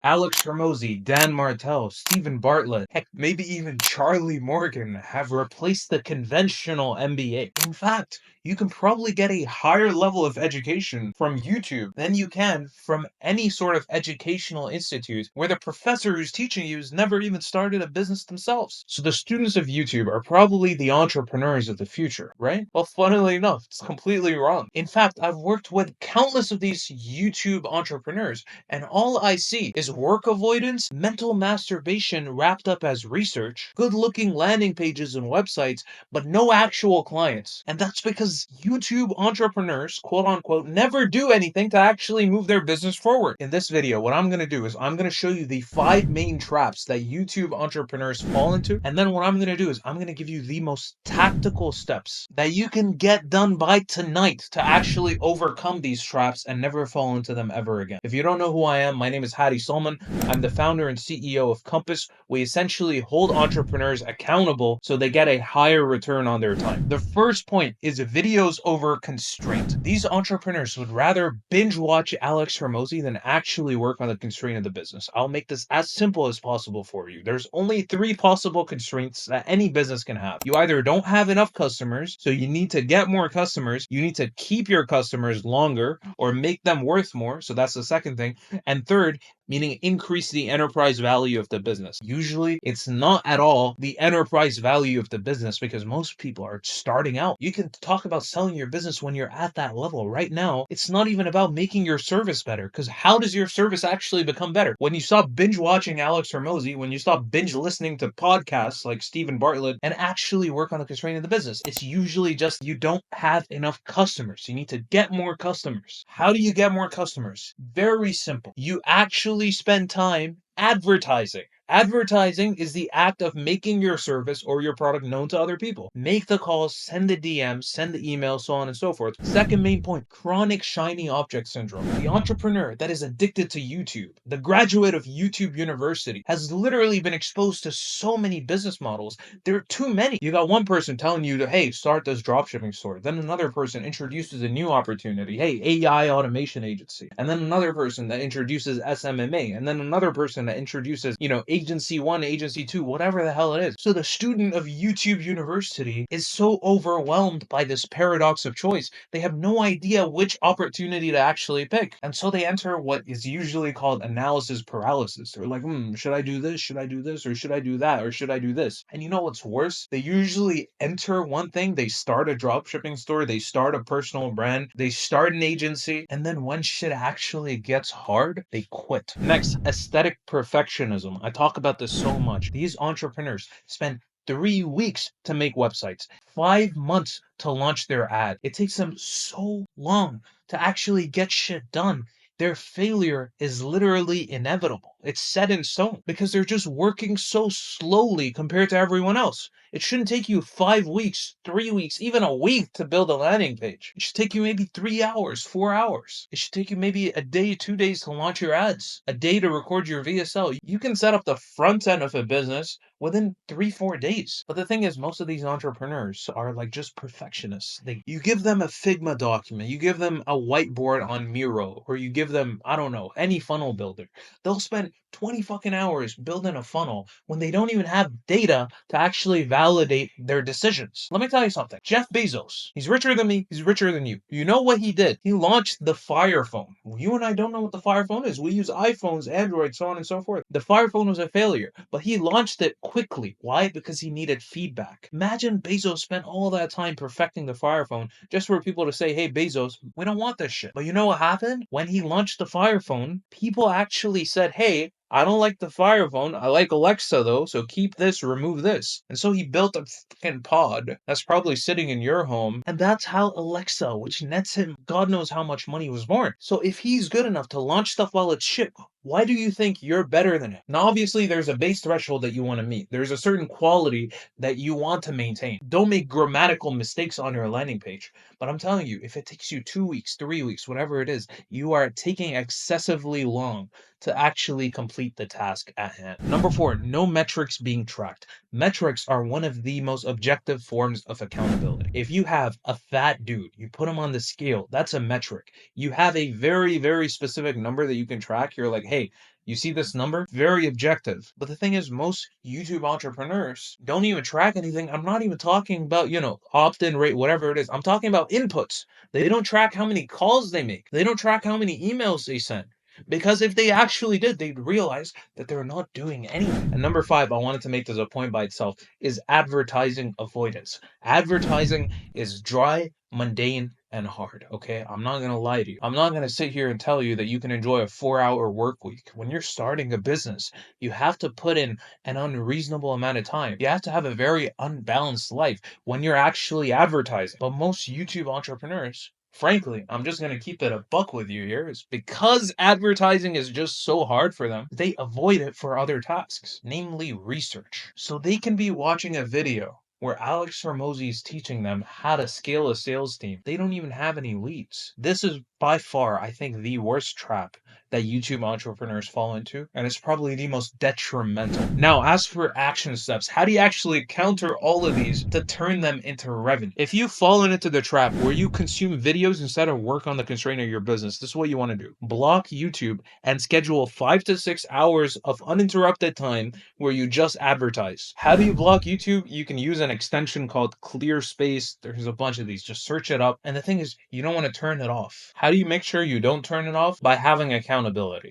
Alex Hormozi, Dan Martell, Stephen Bartlett, heck, maybe even Charlie Morgan have replaced the conventional MBA. In fact, you can probably get a higher level of education from YouTube than you can from any sort of educational institute where the professor who's teaching you has never even started a business themselves. So the students of YouTube are probably the entrepreneurs of the future, right? Well, funnily enough, it's completely wrong. In fact, I've worked with countless of these YouTube entrepreneurs, and all I see is work avoidance, mental masturbation wrapped up as research, good looking landing pages and websites, but no actual clients. And that's because YouTube entrepreneurs, quote unquote, never do anything to actually move their business forward. In this video, what I'm going to do is I'm going to show you the 5 main traps that YouTube entrepreneurs fall into. And then what I'm going to do is I'm going to give you the most tactical steps that you can get done by tonight to actually overcome these traps and never fall into them ever again. If you don't know who I am, my name is Hadi Solman. I'm the founder and CEO of Compass. We essentially hold entrepreneurs accountable so they get a higher return on their time. The first point is videos over constraint. These entrepreneurs would rather binge watch Alex Hormozi than actually work on the constraint of the business. I'll make this as simple as possible for you. There's only 3 possible constraints that any business can have. You either don't have enough customers, so you need to get more customers, you need to keep your customers longer or make them worth more, so that's the second thing. And third, meaning increase the enterprise value of the business. Usually, it's not at all the enterprise value of the business because most people are starting out. You can talk about selling your business when you're at that level. Right now, it's not even about making your service better because how does your service actually become better? When you stop binge watching Alex Hormozi, when you stop binge listening to podcasts like Stephen Bartlett and actually work on the constraint of the business, it's usually just you don't have enough customers. You need to get more customers. How do you get more customers? Very simple. You actually spend time advertising. Advertising is the act of making your service or your product known to other people. Make the calls, send the DMs, send the emails, so on and so forth. Second main point, chronic shiny object syndrome. The entrepreneur that is addicted to YouTube, the graduate of YouTube University, has literally been exposed to so many business models. There are too many. You got one person telling you to, hey, start this dropshipping store. Then another person introduces a new opportunity. Hey, AI automation agency. And then another person that introduces SMMA. And then another person that introduces, agency 1, agency 2, whatever the hell it is. So the student of YouTube University is so overwhelmed by this paradox of choice, they have no idea which opportunity to actually pick. And so they enter what is usually called analysis paralysis. They're like, should I do this? Should I do this? Or should I do that? Or should I do this? And you know what's worse? They usually enter one thing, they start a dropshipping store, they start a personal brand, they start an agency, and then when shit actually gets hard, they quit. Next, aesthetic perfectionism. I talk about this so much. These entrepreneurs spend 3 weeks to make websites, 5 months to launch their ad. It takes them so long to actually get shit done. Their failure is literally inevitable. It's set in stone because they're just working so slowly compared to everyone else. It shouldn't take you 5 weeks, 3 weeks, even a week to build a landing page. It should take you maybe 3 hours, 4 hours. It should take you maybe a day, 2 days to launch your ads, a day to record your VSL. You can set up the front end of a business within 3, 4 days. But the thing is, most of these entrepreneurs are like just perfectionists. You give them a Figma document, you give them a whiteboard on Miro, or you give them, I don't know, any funnel builder. They'll spend 20 fucking hours building a funnel when they don't even have data to actually validate their decisions. Let me tell you something. Jeff Bezos, he's richer than me, he's richer than you. You know what he did? He launched the Fire Phone. You and I don't know what the Fire Phone is. We use iPhones, Android, so on and so forth. The Fire Phone was a failure, but he launched it quickly. Why? Because he needed feedback. Imagine Bezos spent all that time perfecting the Fire Phone just for people to say, hey, Bezos, we don't want this shit. But you know what happened? When he launched the Fire Phone, people actually said, hey, I don't like the Fire Phone. I like Alexa though, so keep this, remove this. And so he built a fucking pod that's probably sitting in your home, and that's how Alexa, which nets him God knows how much money, was born. So if he's good enough to launch stuff while it's shit, why do you think you're better than him? Now, obviously, there's a base threshold that you want to meet. There's a certain quality that you want to maintain. Don't make grammatical mistakes on your landing page. But I'm telling you, if it takes you 2 weeks, 3 weeks, whatever it is, you are taking excessively long to actually complete the task at hand. Number 4, no metrics being tracked. Metrics are one of the most objective forms of accountability. If you have a fat dude, you put him on the scale, that's a metric. You have a very, very specific number that you can track. You're like, hey, You see this number? Very objective. But the thing is, most YouTube entrepreneurs don't even track anything. I'm not even talking about, opt-in rate, whatever it is. I'm talking about inputs. They don't track how many calls they make. They don't track how many emails they send. Because if they actually did, they'd realize that they're not doing anything. And number 5, I wanted to make this a point by itself, is advertising avoidance. Advertising is dry, mundane, and hard, okay? I'm not gonna lie to you. I'm not gonna sit here and tell you that you can enjoy a 4-hour work week. When you're starting a business, you have to put in an unreasonable amount of time. You have to have a very unbalanced life when you're actually advertising. But most YouTube entrepreneurs, frankly, I'm just going to keep it a buck with you here, is because advertising is just so hard for them, they avoid it for other tasks, namely research. So they can be watching a video where Alex Hormozi is teaching them how to scale a sales team. They don't even have any leads. This is by far, I think, the worst trap that YouTube entrepreneurs fall into, and it's probably the most detrimental. Now, as for action steps, how do you actually counter all of these to turn them into revenue? If you've fallen into the trap where you consume videos instead of work on the constraint of your business, this is what you want to do. Block YouTube and schedule 5 to 6 hours of uninterrupted time where you just advertise. How do you block YouTube? You can use an extension called Clear Space. There's a bunch of these. Just search it up. And the thing is, you don't want to turn it off. How do you make sure you don't turn it off? By having accountability.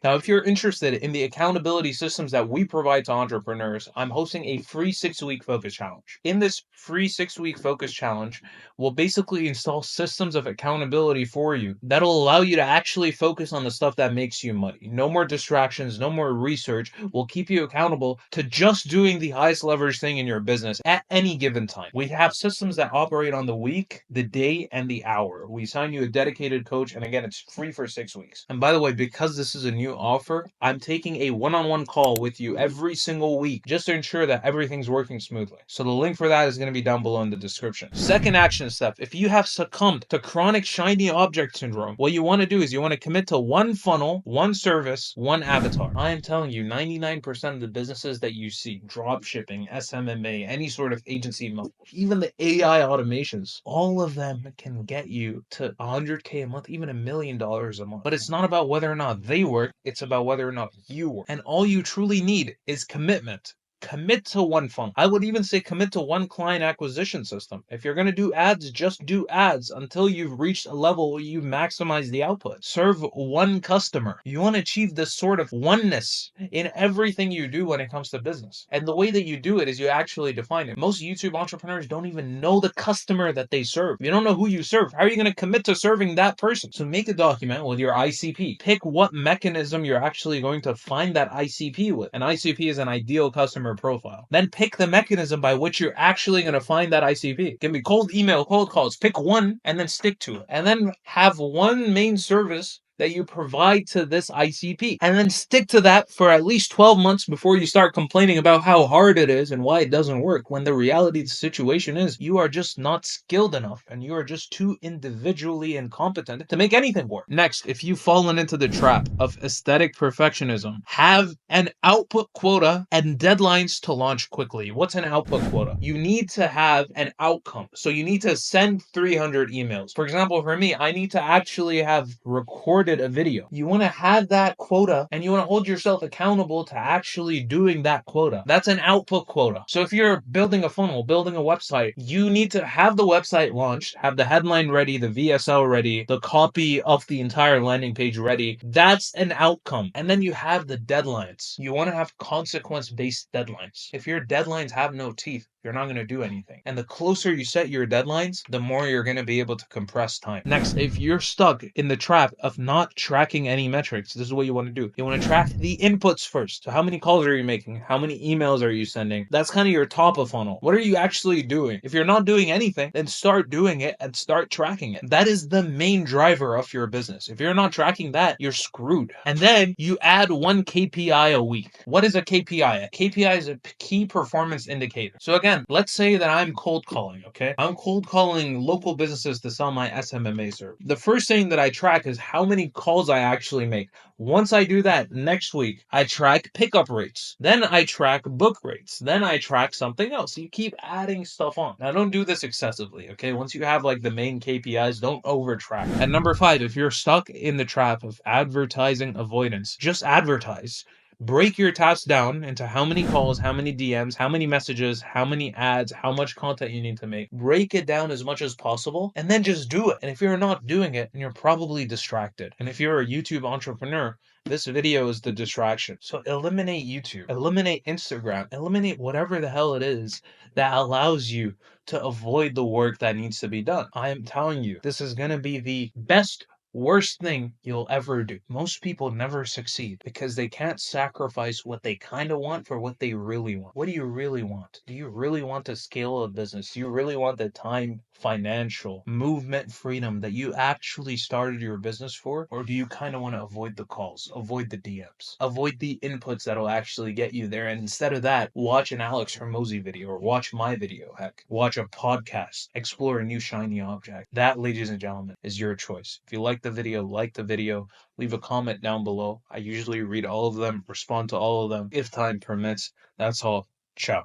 Now, if you're interested in the accountability systems that we provide to entrepreneurs, I'm hosting a free 6-week focus challenge. In this free 6-week focus challenge, we'll basically install systems of accountability for you that'll allow you to actually focus on the stuff that makes you money. No more distractions, no more research. We'll keep you accountable to just doing the highest leverage thing in your business at any given time. We have systems that operate on the week, the day, and the hour. We assign you a dedicated coach, and again, it's free for 6 weeks. And by the way, because this is a new offer, I'm taking a one-on-one call with you every single week just to ensure that everything's working smoothly. So the link for that is going to be down below in the description. Second action step, if you have succumbed to chronic shiny object syndrome, what you want to do is you want to commit to one funnel, one service, one avatar. I am telling you, 99% of the businesses that you see, drop shipping, SMMA, any sort of agency model, even the AI automations, all of them can get you to 100K a month, even $1 million a month. But it's not about whether or not they work, it's about whether or not you work. And all you truly need is commitment. Commit to one funnel. I would even say commit to one client acquisition system. If you're going to do ads, just do ads until you've reached a level where you maximize the output. Serve one customer. You want to achieve this sort of oneness in everything you do when it comes to business. And the way that you do it is you actually define it. Most YouTube entrepreneurs don't even know the customer that they serve. You don't know who you serve. How are you going to commit to serving that person? So make a document with your ICP. Pick what mechanism you're actually going to find that ICP with. An ICP is an ideal customer profile. Then pick the mechanism by which you're actually going to find that ICP. It can be cold email, cold calls. Pick one and then stick to it. And then have one main service that you provide to this ICP. And then stick to that for at least 12 months before you start complaining about how hard it is and why it doesn't work, when the reality of the situation is you are just not skilled enough and you are just too individually incompetent to make anything work. Next, if you've fallen into the trap of aesthetic perfectionism, have an output quota and deadlines to launch quickly. What's an output quota? You need to have an outcome. So you need to send 300 emails. For example, for me, I need to actually have recorded a video. You want to have that quota and you want to hold yourself accountable to actually doing that quota. That's an output quota. So if you're building a funnel, building a website, you need to have the website launched, have the headline ready, the VSL ready, the copy of the entire landing page ready. That's an outcome. And then you have the deadlines. You want to have consequence-based deadlines. If your deadlines have no teeth, you're not going to do anything. And the closer you set your deadlines, the more you're going to be able to compress time. Next, if you're stuck in the trap of not tracking any metrics, this is what you want to do. You want to track the inputs first. So how many calls are you making? How many emails are you sending? That's kind of your top of funnel. What are you actually doing? If you're not doing anything, then start doing it and start tracking it. That is the main driver of your business. If you're not tracking that, you're screwed. And then you add one KPI a week. What is a KPI? A KPI is a key performance indicator. So again, let's say that I'm cold calling, okay? I'm cold calling local businesses to sell my SMMA service. The first thing that I track is how many calls I actually make. Once I do that, next week, I track pickup rates. Then I track book rates. Then I track something else. You keep adding stuff on. Now, don't do this excessively, okay? Once you have like the main KPIs, don't over track. And number 5, if you're stuck in the trap of advertising avoidance, just advertise. Break your task down into how many calls, how many DMs, how many messages, how many ads, how much content you need to make. Break it down as much as possible and then just do it. And if you're not doing it, then you're probably distracted. And if you're a YouTube entrepreneur, this video is the distraction. So eliminate YouTube, eliminate Instagram, eliminate whatever the hell it is that allows you to avoid the work that needs to be done. I am telling you, this is going to be the best worst thing you'll ever do. Most people never succeed because they can't sacrifice what they kind of want for what they really want. What do you really want? Do you really want to scale a business? Do you really want the time, financial, movement freedom that you actually started your business for? Or do you kind of want to avoid the calls, avoid the DMs, avoid the inputs that'll actually get you there? And instead of that, watch an Alex Hormozi video or watch my video, heck, watch a podcast, explore a new shiny object. That, ladies and gentlemen, is your choice. If you like the video, leave a comment down below. I usually read all of them, respond to all of them if time permits. That's all. Ciao.